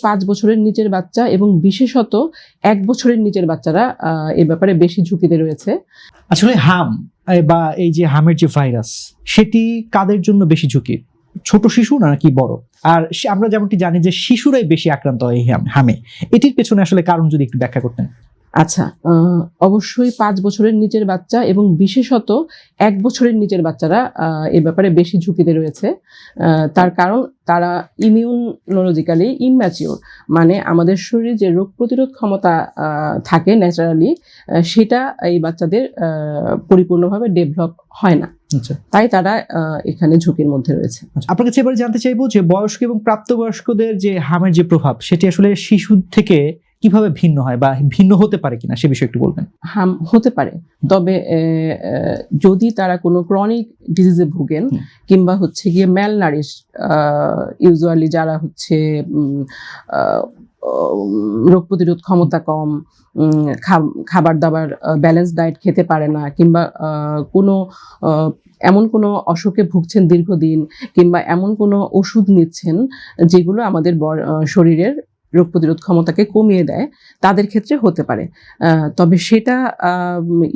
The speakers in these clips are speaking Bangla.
5 বছরের নিচের বাচ্চা এবং বিশেষত 1 বছরের নিচের বাচ্চারা এ ব্যাপারে বেশি ঝুঁকিতে রয়েছে। আসলে হাম বা এই যে হামের যে ভাইরাস, সেটি কাদের জন্য বেশি ঝুঁকি? ছোট শিশু নাকি বড়? আর আমরা যেমনটি জানি যে শিশুরাই বেশি আক্রান্ত হয় এই হামে, এটির পেছনে আসলে কারণ যদি একটু ব্যাখ্যা করতেন। আচ্ছা, অবশ্যই 5 বছরের নিচের বাচ্চা এবং বিশেষত 1 বছরের নিচের বাচ্চারা এ ব্যাপারে বেশি ঝুঁকিতে রয়েছে। তার কারণ তারা ইমিউনোলজিক্যালি ইম্যাচিওর, মানে আমাদের শরীরে যে রোগ প্রতিরোধ ক্ষমতা থাকে ন্যাচারালি, সেটা এই বাচ্চাদের পরিপূর্ণভাবে ডেভেলপ হয় না। তাই তারা এখানে ঝুঁকির মধ্যে রয়েছে। আপনার কাছে এবারে জানতে চাইবো যে বয়স্ক এবং প্রাপ্তবয়স্কদের যে হামের যে প্রভাব, সেটি আসলে শিশু থেকে কিভাবে ভিন্ন হয় বা ভিন্ন হতে পারে কিনা সে বিষয়ে একটু বলবেন। হাম হতে পারে, তবে যদি তারা কোনো ক্রনিক ডিজিজে ভুগেন কিংবা হচ্ছে গিয়ে ম্যালনারিশ, ইউজুয়ালি যারা হচ্ছে রোগ প্রতিরোধ ক্ষমতা কম, খাবার দাবার ব্যালেন্স ডায়েট খেতে পারে না, কিংবা এমন কোনো অসুখে ভুগছেন দীর্ঘদিন, কিংবা এমন কোনো ওষুধ নিচ্ছেন যেগুলো আমাদের শরীরের রোগ প্রতিরোধ ক্ষমতাকে কমিয়ে দেয়, তাদের ক্ষেত্রে হতে পারে। তবে সেটা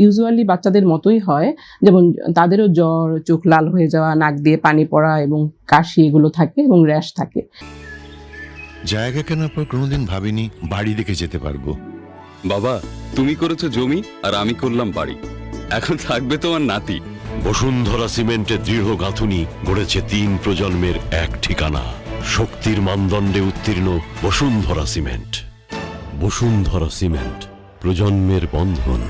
ইউজুয়ালি বাচ্চাদের মতোই হয়, যেমন তাদেরও জ্বর, চোখ লাল হয়ে যাওয়া, নাক দিয়ে পানি পড়া এবং কাশি এগুলো থাকে এবং র্যাশ থাকে। জায়গা কেনার পর কোনোদিন ভাবিনি বাড়ি দেখে যেতে পারবো। বাবা, তুমি করেছো জমি আর আমি করলাম বাড়ি, এখন থাকবে তোমার নাতি। বসুন্ধরা সিমেন্টের দৃঢ় গাঁথুনি গড়েছে 3 প্রজন্মের এক ঠিকানা। শক্তির মানদণ্ডে উত্তীর্ণ বসুন্ধরা সিমেন্ট। বসুন্ধরা সিমেন্ট, প্রজন্মের বন্ধন।